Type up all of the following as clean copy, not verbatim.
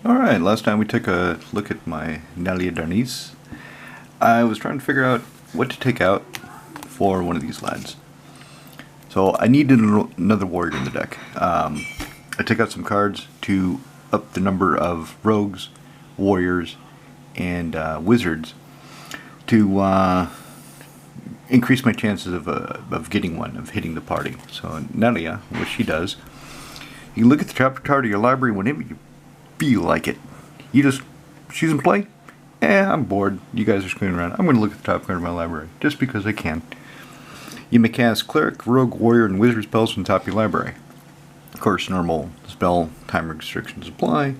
Alright, last time we took a look at my Nalia Darnice. I was trying to figure out what to take out for one of these lads. So I needed another warrior in the deck. I took out some cards to up the number of rogues, warriors, and wizards to increase my chances of getting one, of hitting the party. So Nalia, what she does, you look at the top card of your library whenever you feel like it. She's in play? I'm bored. You guys are screwing around. I'm going to look at the top card of my library, just because I can. You may cast Cleric, Rogue, Warrior, and Wizard spells from the top of your library. Of course, normal spell time restrictions apply.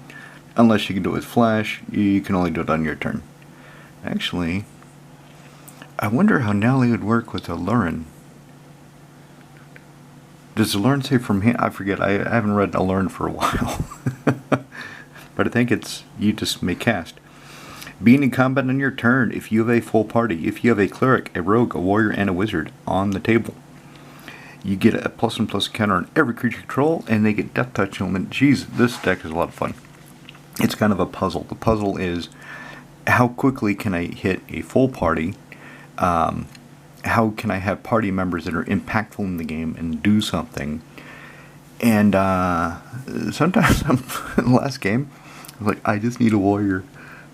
Unless you can do it with Flash, you can only do it on your turn. Actually, I wonder how Nalia would work with a Lurin. Does the Lurin say from hand? I forget. I haven't read a Lurin for a while. But I think it's you just may cast. Being in combat on your turn, if you have a full party, if you have a cleric, a rogue, a warrior, and a wizard on the table, you get a +1/++ counter on every creature you control, and they get death touch element. Jeez, this deck is a lot of fun. It's kind of a puzzle. The puzzle is how quickly can I hit a full party? How can I have party members that are impactful in the game and do something? And sometimes in the last game, I was like, I just need a warrior.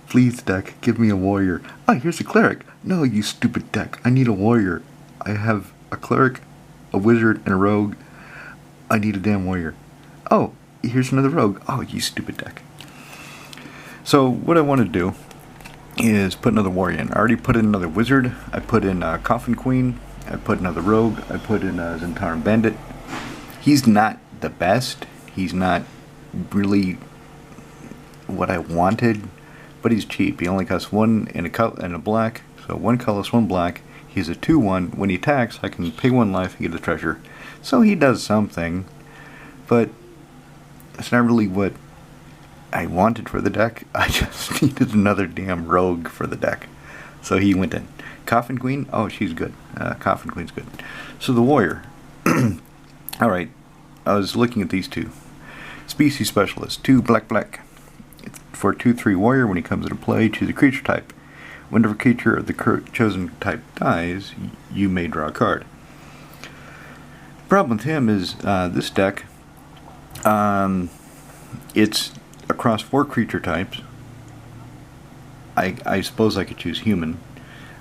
Please, deck, give me a warrior. Oh, here's a cleric. No, you stupid deck. I need a warrior. I have a cleric, a wizard, and a rogue. I need a damn warrior. Oh, here's another rogue. Oh, you stupid deck. So what I want to do is put another warrior in. I already put in another wizard. I put in Coffin Queen. I put another rogue. I put in Zentaran Bandit. He's not the best. He's not really what I wanted, but he's cheap. He only costs one and a black, so one colorless, one black. He's a 2/1. When he attacks, I can pay one life and get a treasure. So he does something, but it's not really what I wanted for the deck. I just needed another damn rogue for the deck. So he went in. Coffin Queen, oh, she's good. Coffin Queen's good. So the warrior. Alright, I was looking at these two. Species Specialist, 2 black. For 2/3 warrior, when he comes into play, choose a creature type. Whenever a creature of the chosen type dies, you may draw a card. The problem with him is this deck, it's across 4 creature types. I suppose I could choose human,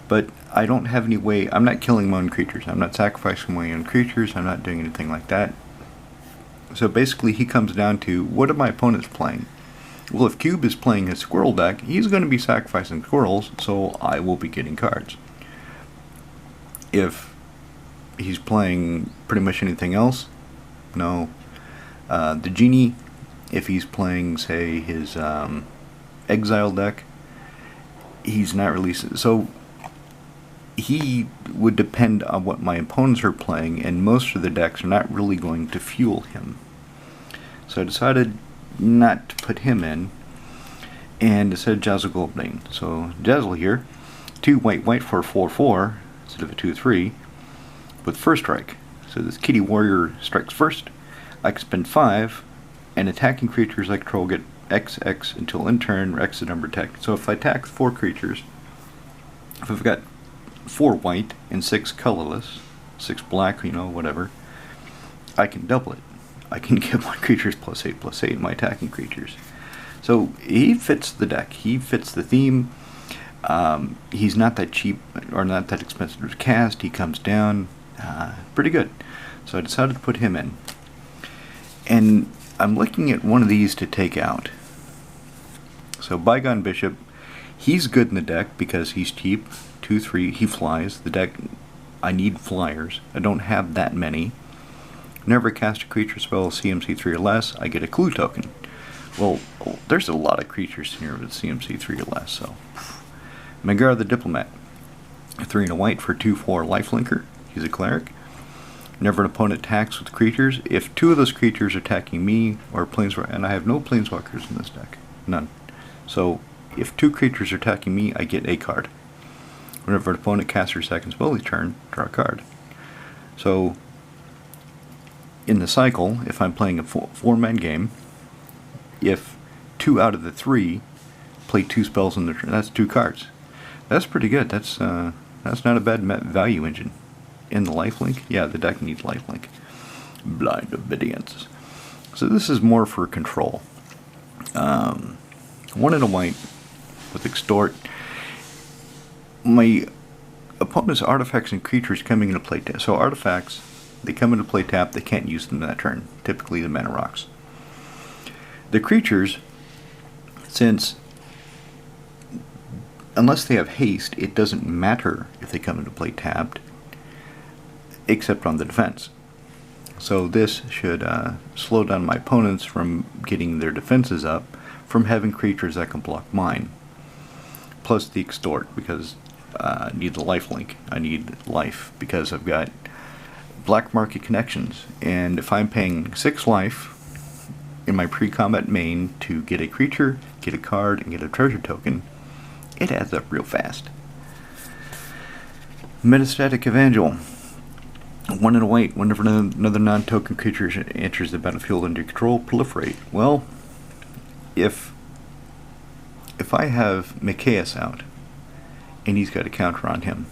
but I don't have any way. I'm not killing my own creatures. I'm not sacrificing my own creatures. I'm not doing anything like that. So basically, he comes down to, what are my opponents playing? Well, if Cube is playing his squirrel deck, he's going to be sacrificing squirrels, so I will be getting cards. If he's playing pretty much anything else, no. The Genie, if he's playing, say, his exile deck, he's not really... So he would depend on what my opponents are playing, and most of the decks are not really going to fuel him. So I decided not to put him in, and instead Jazzle Goldbane. So Jazzle here, 2 white for a 4/4 instead of a 2/3 with first strike. So this kitty warrior strikes first. I can spend 5, and attacking creatures I control get XX until in turn X the number attacked. So if I attack 4 creatures, if I've got 4 white and 6 colorless, 6 black, whatever, I can double it. I can give my creatures +8/+8, my attacking creatures. So he fits the deck. He fits the theme. He's not that cheap or not that expensive to cast. He comes down pretty good. So I decided to put him in. And I'm looking at one of these to take out. So Bygone Bishop, he's good in the deck because he's cheap. 2/3, he flies. The deck, I need flyers. I don't have that many. Whenever I cast a creature spell CMC 3 or less, I get a clue token. Well, there's a lot of creatures here with CMC 3 or less, so. Magar the Diplomat, 3 and a white for 2/4 lifelinker. He's a cleric. Whenever an opponent attacks with creatures, if 2 of those creatures are attacking me or planeswalkers, and I have no planeswalkers in this deck, none. So if 2 creatures are attacking me, I get a card. Whenever an opponent casts their second spell each turn, draw a card. So in the cycle, if I'm playing a 4-man game, if 2 out of the 3 play 2 spells in the turn. That's 2 cards. That's pretty good. That's not a bad value engine. In the lifelink, yeah, the deck needs lifelink. Blind Obedience. So this is more for control. 1 and a white with Extort. My opponent's artifacts and creatures coming into play tap. So artifacts, they come into play tap, they can't use them that turn. Typically the mana rocks. The creatures, since unless they have haste, it doesn't matter if they come into play tapped, except on the defense. So this should slow down my opponents from getting their defenses up, from having creatures that can block mine. Plus the Extort, because I need the lifelink. I need life because I've got black market connections, and if I'm paying 6 life in my pre-combat main to get a creature, get a card, and get a treasure token, it adds up real fast. Metastatic Evangel. 1 and a white. Whenever another non-token creature enters the battlefield under your control, proliferate. Well, if I have Mikaeus out, and he's got a counter on him,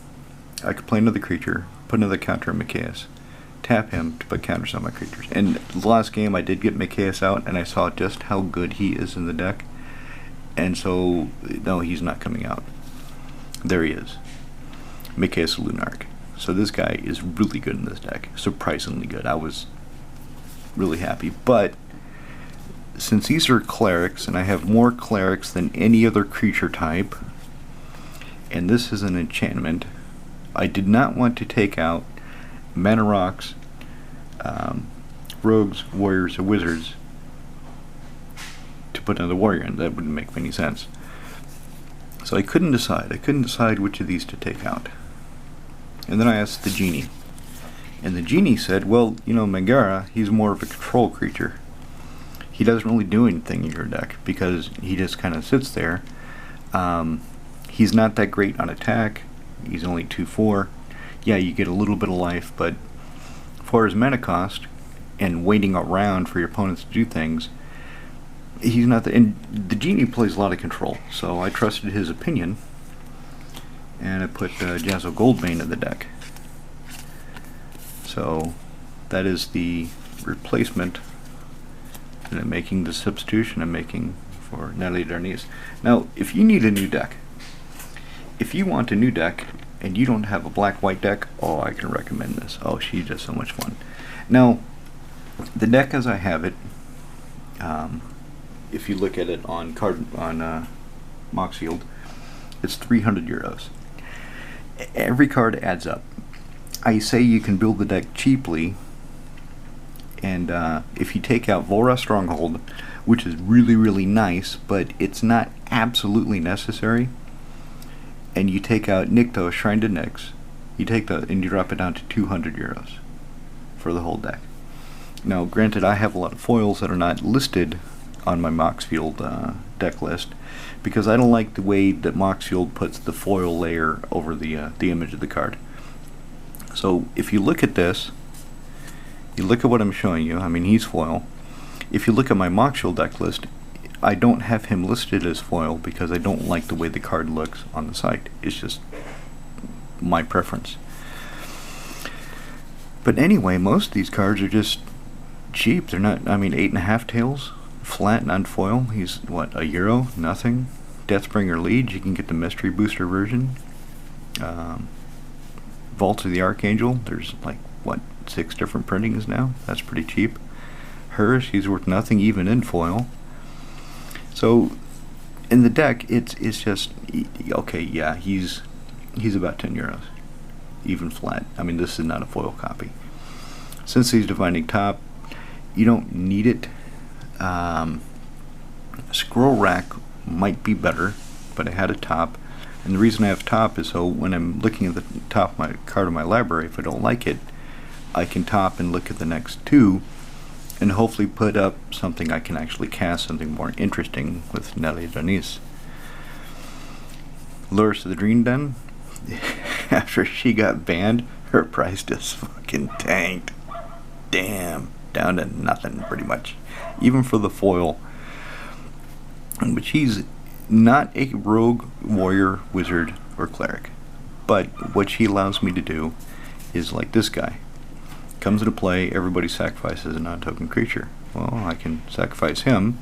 I could play another creature, put another counter on Mikaeus, tap him to put counters on my creatures. And the last game I did get Mikaeus out, and I saw just how good he is in the deck, and so, no, he's not coming out. There he is. Mikaeus Lunarch. So this guy is really good in this deck. Surprisingly good. I was really happy. But since these are clerics, and I have more clerics than any other creature type, and this is an enchantment, I did not want to take out mana rocks, rogues, warriors, or wizards to put another warrior in. That wouldn't make any sense. So I couldn't decide. I couldn't decide which of these to take out. And then I asked the Genie. And the Genie said, well, you know, Megara, he's more of a control creature. He doesn't really do anything in your deck because he just kind of sits there. He's not that great on attack. He's only 2/4. Yeah, you get a little bit of life, but for his mana cost and waiting around for your opponents to do things, he's not the... And the Genie plays a lot of control, so I trusted his opinion. And I put Jazzo Goldbane in the deck. So that is the replacement, and I'm making the substitution I'm making for Nalia. Now, if you need a new deck, if you want a new deck and you don't have a black-white deck, oh, I can recommend this. Oh, she's just so much fun. Now, the deck as I have it, if you look at it on Moxfield, it's 300 euros. Every card adds up. I say you can build the deck cheaply, and if you take out Volra Stronghold, which is really, really nice, but it's not absolutely necessary, and you take out Nikto, Shrine to Nyx, you take that and you drop it down to 200 euros for the whole deck. Now, granted, I have a lot of foils that are not listed on my Moxfield deck list, because I don't like the way that Moxfield puts the foil layer over the image of the card. So if you look at this, you look at what I'm showing you, I mean, he's foil. If you look at my Moxfield deck list, I don't have him listed as foil because I don't like the way the card looks on the site. It's just my preference. But anyway, most of these cards are just cheap. They're not, I mean, 8.5 tails. Flat, non-foil. He's, what, €1? Nothing. Deathbringer Liege, you can get the Mystery Booster version. Vault of the Archangel, there's like, what, 6 different printings now? That's pretty cheap. Hers, he's worth nothing even in foil. So, in the deck, it's just, okay, yeah, he's about 10 euros. Even flat. I mean, this is not a foil copy. Since he's Divining Top, you don't need it. Scroll Rack might be better, but I had a top, and the reason I have top is so when I'm looking at the top of my card of my library, if I don't like it, I can top and look at the next 2 and hopefully put up something I can actually cast, something more interesting with Nalia. Lures to the Dream Den. After she got banned, her price just fucking tanked. Damn, down to nothing pretty much, even for the foil. But she's not a rogue, warrior, wizard, or cleric. But what she allows me to do is like this guy. Comes into play, everybody sacrifices a non-token creature. Well, I can sacrifice him,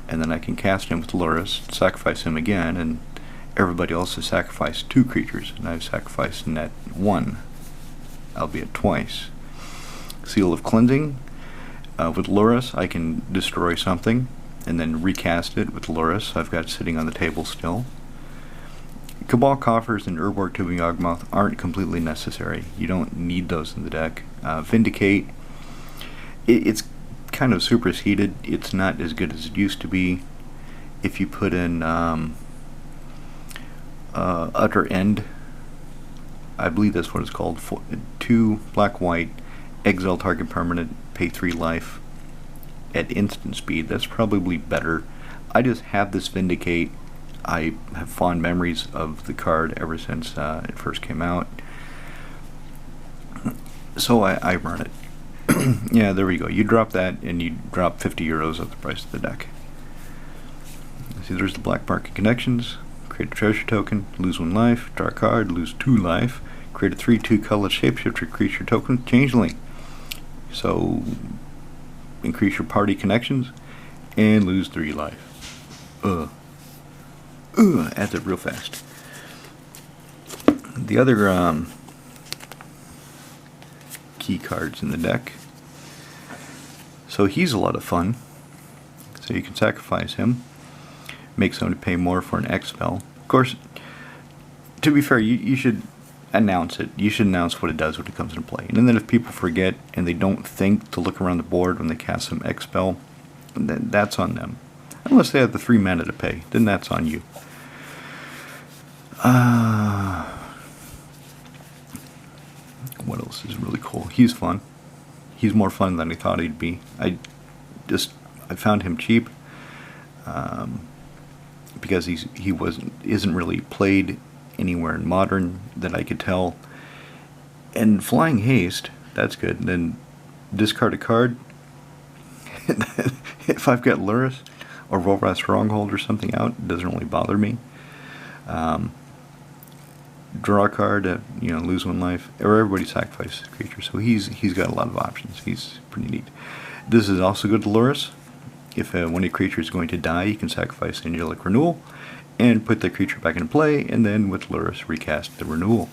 and then I can cast him with Loris, sacrifice him again, and everybody else has sacrificed 2 creatures, and I've sacrificed net 1, albeit twice. Seal of Cleansing. With Loris, I can destroy something, and then recast it with Loris. I've got it sitting on the table still. Cabal Coffers and Urborg Tubing Yawgmoth aren't completely necessary. You don't need those in the deck. Vindicate, it's kind of superseded. It's not as good as it used to be. If you put in Utter End, I believe that's what it's called, 2 black-white, exile target permanent, pay 3 life at instant speed. That's probably better. I just have this Vindicate. I have fond memories of the card ever since it first came out. So I run it. Yeah, there we go. You drop that and you drop 50 euros at the price of the deck. See, there's the Black Market Connections. Create a treasure token, lose 1 life. Draw a card, lose 2 life. Create a 3/2 colorless shapeshifter creature token, changeling. So increase your party connections and lose 3 life. Adds it real fast. The other key cards in the deck. So he's a lot of fun. So you can sacrifice him, make somebody pay more for an X spell. Of course, to be fair, you should announce it. You should announce what it does when it comes into play. And then if people forget and they don't think to look around the board when they cast some X spell, then that's on them. Unless they have the 3 mana to pay, then that's on you. What else is really cool? He's fun. He's more fun than I thought he'd be. I found him cheap because he isn't really played anywhere in Modern that I could tell. And Flying Haste, that's good. And then discard a card. If I've got Luris or Volrath Stronghold or something out, it doesn't really bother me. Draw a card, lose 1 life, or everybody sacrifices a creature. So he's got a lot of options. He's pretty neat. This is also good to Luris. If one of your creatures is going to die, you can sacrifice Angelic Renewal and put the creature back into play, and then with Luris recast the renewal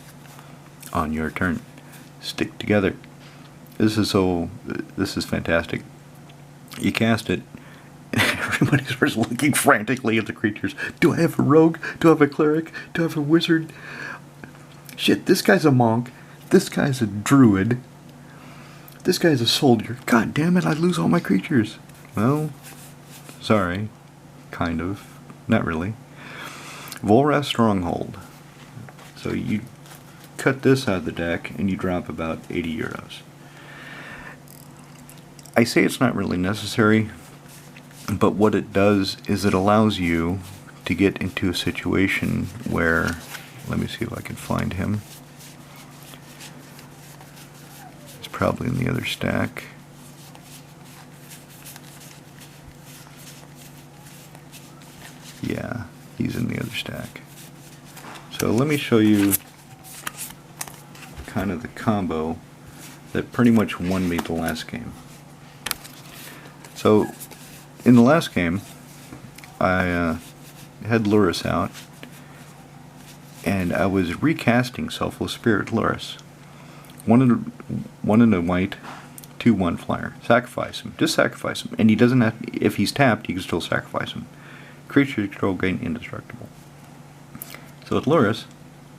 on your turn. Stick together. This is fantastic. You cast it, everybody starts looking frantically at the creatures. Do I have a rogue? Do I have a cleric? Do I have a wizard? Shit, this guy's a monk. This guy's a druid. This guy's a soldier. God damn it, I lose all my creatures. Well, sorry. Kind of. Not really. Volrath Stronghold. So you cut this out of the deck and you drop about 80 euros. I say it's not really necessary, but what it does is it allows you to get into a situation where, let me see if I can find him. He's probably in the other stack. Yeah, he's in the other stack. So let me show you kind of the combo that pretty much won me the last game. So in the last game, I had Luris out, and I was recasting Selfless Spirit Luris. 1 in a white, 2/1 flyer. Sacrifice him. Just sacrifice him. And he doesn't have. If he's tapped, you can still sacrifice him. Creature control gain indestructible. So with Luris,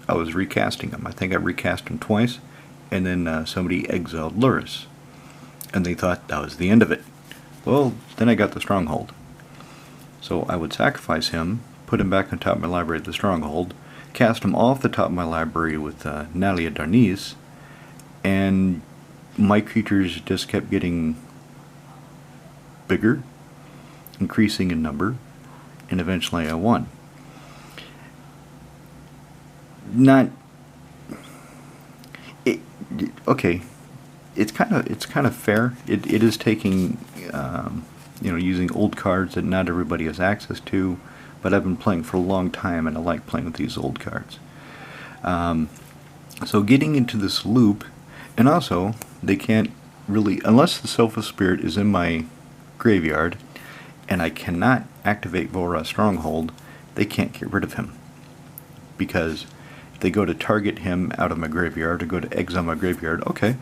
I was recasting him. I think I recast him twice, and then somebody exiled Luris, and they thought that was the end of it. Well, then I got the Stronghold. So I would sacrifice him, put him back on top of my library at the Stronghold, cast him off the top of my library with Nalia Darnice, and my creatures just kept getting bigger, increasing in number, and eventually I won. Okay. It's kind of fair. It is taking using old cards that not everybody has access to, but I've been playing for a long time, and I like playing with these old cards. So getting into this loop, and also they can't really, unless the Selfless Spirit is in my graveyard, and I cannot activate Vorra's Stronghold, they can't get rid of him. Because if they go to target him out of my graveyard, or go to exile my graveyard, okay,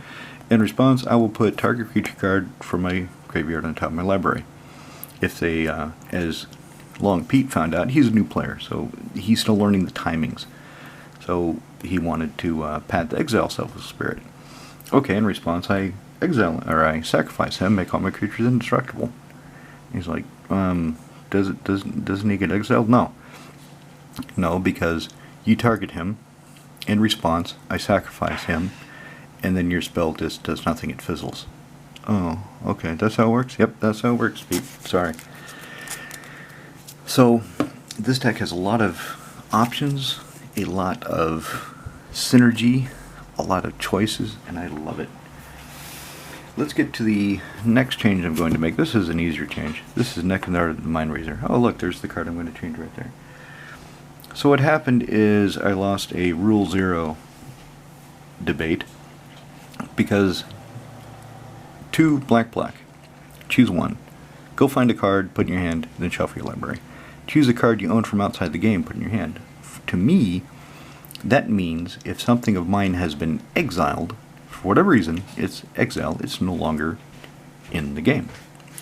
in response I will put target creature card from my graveyard on top of my library. If they, as Long Pete found out, he's a new player, so he's still learning the timings. So he wanted to pad the exile Selfless Spirit. Okay, in response I exile, or I sacrifice him, make all my creatures indestructible. He's like, doesn't he get exiled? No, because you target him. In response, I sacrifice him, and then your spell just does nothing. It fizzles. Oh, okay, that's how it works? Yep, that's how it works, Pete. Sorry. So, this deck has a lot of options, a lot of synergy, a lot of choices, and I love it. Let's get to the next change I'm going to make. This is an easier change. This is Nekandar the Mind Razor. Oh, look, there's the card I'm going to change right there. So what happened is I lost a Rule 0 debate because 2 black. Choose one. Go find a card, put in your hand, then shuffle your library. Choose a card you own from outside the game, put in your hand. To me, that means if something of mine has been exiled, for whatever reason, it's exiled, it's no longer in the game.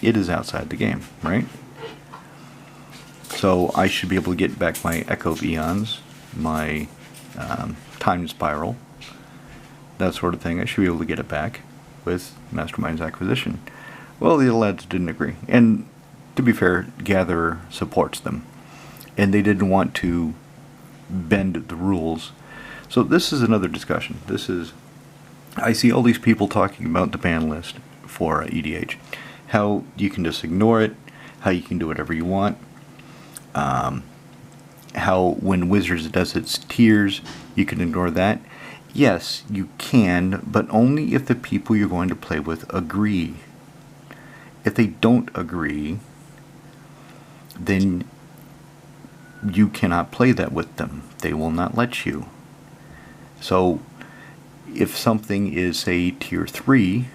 It is outside the game, right? So I should be able to get back my Echo of Eons, my Time Spiral, that sort of thing. I should be able to get it back with Mastermind's Acquisition. Well, the lads didn't agree. And to be fair, Gatherer supports them. And they didn't want to bend the rules. So this is another discussion. I see all these people talking about the ban list for EDH. How you can just ignore it, how you can do whatever you want. How when Wizards does its tiers, you can ignore that. Yes, you can, but only if the people you're going to play with agree. If they don't agree, then you cannot play that with them. They will not let you. So, if something is, say, Tier 3,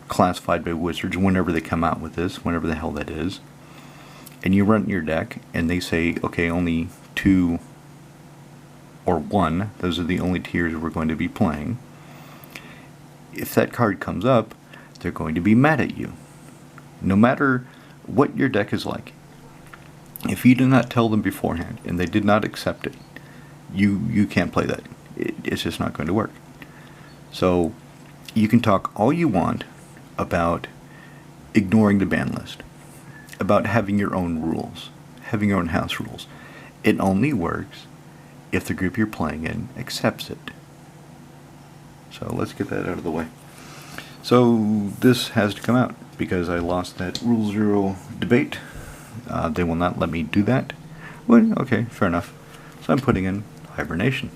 classified by Wizards, whenever they come out with this, whenever the hell that is, and you run your deck, and they say, okay, only 2 or 1, those are the only tiers we're going to be playing. If that card comes up, they're going to be mad at you. No matter what your deck is like. If you do not tell them beforehand, and they did not accept it, you can't play that. It's just not going to work. So, you can talk all you want about ignoring the ban list, about having your own rules, having your own house rules. It only works if the group you're playing in accepts it. So let's get that out of the way. So this has to come out because I lost that Rule 0 debate. They will not let me do that. Well, okay, fair enough. So I'm putting in Hibernation.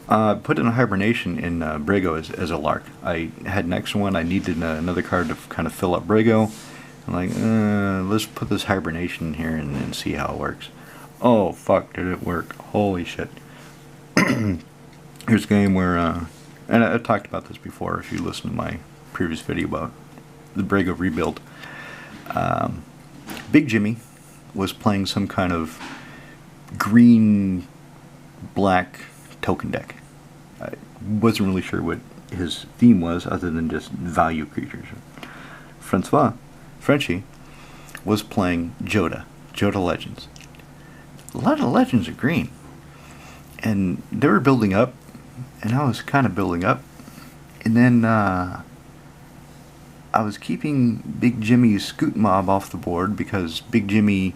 Put in a Hibernation in Brago as a lark. I had an extra one. I needed another card to kind of fill up Brago. I'm like, let's put this Hibernation in here and see how it works. Oh, fuck, did it work. Holy shit. Here's a game where, and I talked about this before if you listen to my previous video about the Brago rebuild. Big Jimmy was playing some kind of green-black token deck. I wasn't really sure what his theme was other than just value creatures. Frenchie was playing Joda Legends. A lot of Legends are green. And they were building up, and I was kind of building up. And then I was keeping Big Jimmy's Scoot Mob off the board because Big Jimmy,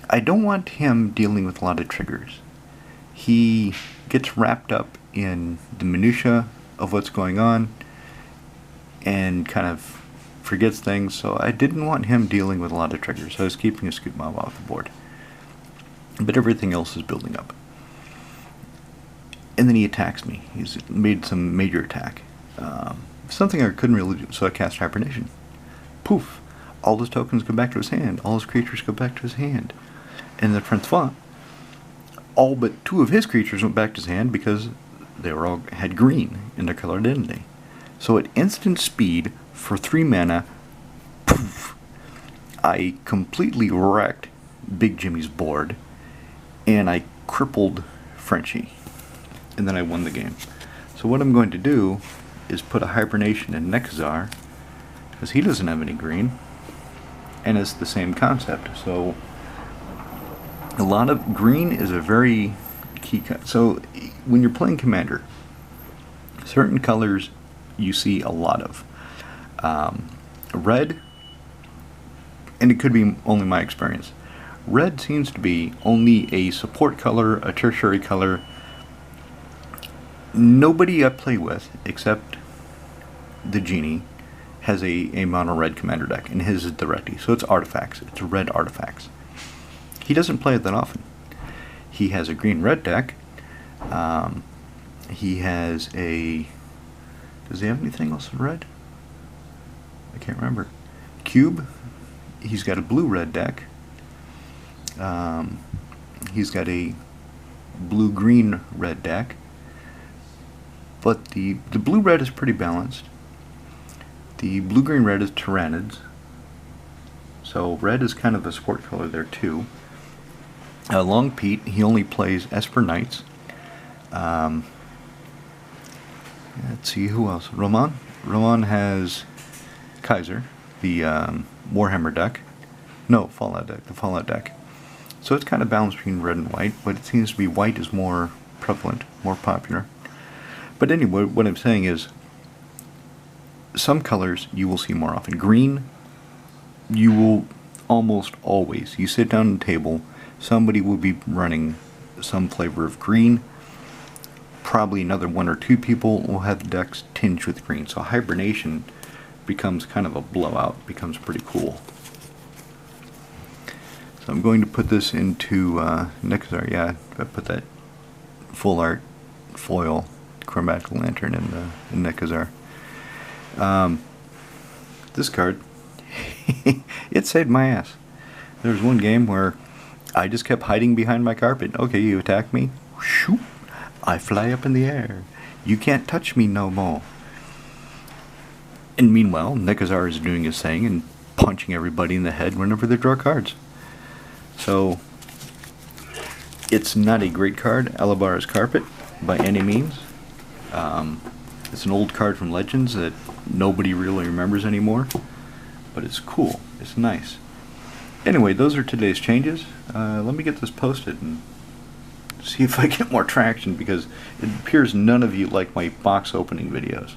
I don't want him dealing with a lot of triggers. He gets wrapped up in the minutia of what's going on and kind of forgets things, so I didn't want him dealing with a lot of triggers. So I was keeping a Scoot Mob off the board. But everything else is building up. And then he attacks me. He's made some major attack. Something I couldn't really do, so I cast Hibernation. Poof. all his tokens go back to his hand. All his creatures go back to his hand. And then Francois, all but 2 of his creatures went back to his hand because they were all had green in their color identity. So at instant speed for 3 mana, poof, I completely wrecked Big Jimmy's board, and I crippled Frenchie, and then I won the game. So what I'm going to do is put a hibernation in Nekazar, because he doesn't have any green, and it's the same concept. So a lot of green is a very key so when you're playing Commander, certain colors you see a lot of. Red, and it could be only my experience, red seems to be only a support color, a tertiary color. Nobody I play with, except the Genie, has a mono red commander deck, and his is Directy, so it's artifacts. It's red artifacts. He doesn't play it that often. He has a green-red deck. He has a... Does he have anything else in red? I can't remember. Cube. He's got a blue-red deck. He's got a blue-green-red deck. But the blue-red is pretty balanced. The blue-green-red is Tyranids. So red is kind of a support color there too. Long Pete, he only plays Esper Knights. Let's see, who else? Roman. Roman has Kaiser, the Warhammer deck. No, Fallout deck, the Fallout deck. So it's kind of balanced between red and white, but it seems to be white is more prevalent, more popular. But anyway, what I'm saying is, some colors you will see more often. Green, you will almost always, you sit down at the table, somebody will be running some flavor of green. Probably another 1 or 2 people will have decks tinged with green. So hibernation becomes kind of a blowout, becomes pretty cool. So I'm going to put this into Nekazar. Yeah, I put that full art foil chromatic lantern in Nekazar. This card, it saved my ass. There was one game where I just kept hiding behind my carpet. Okay, you attack me, shoot, I fly up in the air. You can't touch me no more. And meanwhile, Nekazar is doing his thing and punching everybody in the head whenever they draw cards. So, it's not a great card, Alabar's Carpet, by any means. It's an old card from Legends that nobody really remembers anymore, but it's cool, it's nice. Anyway, those are today's changes. Let me get this posted and see if I get more traction, because it appears none of you like my box opening videos.